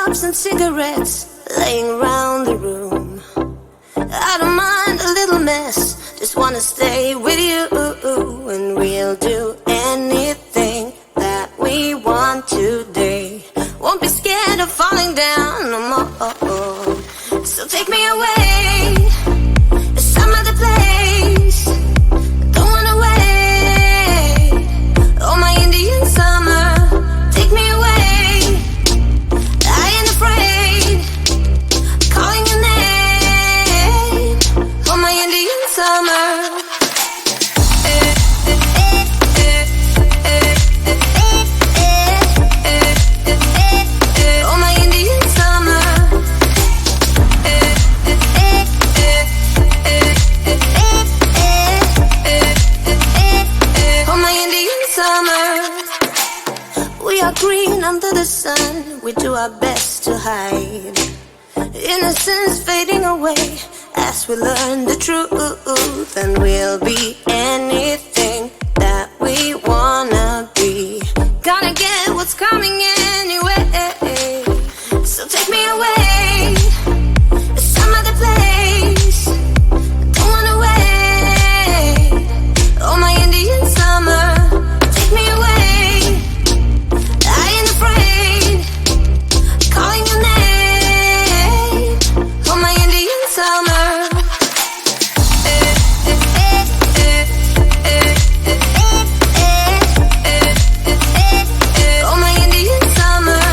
raindrops and cigarettes laying around the room. I don't mind a little mess, just wanna stay with you, and we'll do anything that we want today. Won't be scared of falling down no more. So take me away to some other place. Don't wanna wait. Oh, my Indian summer, take me away. I ain't afraid, calling your name. Oh, my Indian summer. Green under the sun, we do our best to hide innocence fading away as we learn the truth, and we'll be anything that we wanna be. Gonna get what's coming anyway. So take me away to some other place. Don't wanna wait. Oh, my Indian summer, take me away. Calling your name, oh, my Indian summer. Oh, my Indian summer.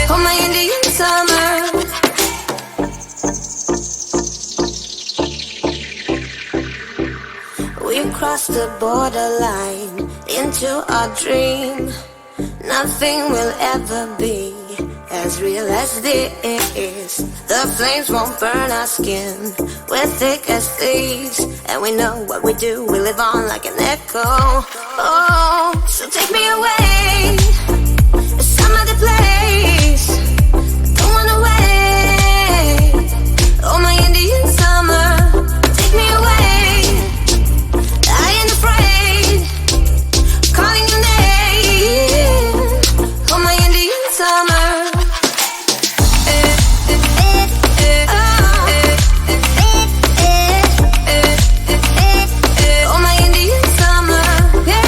Oh, my Indian summer. We've crossed the borderline into our dream. Nothing will ever be as real as this. The flames won't burn our skin. We're thick as thieves, and we know what we do. We live on like an echo. Oh, so take me away to some other place. Don't wanna wait. Oh, my Indian summer, take me away. Calling your name, oh, my Indian summer. Oh, my Indian summer, yeah.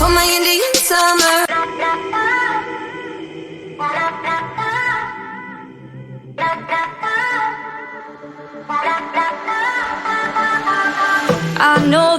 Oh, my Indian summer. I know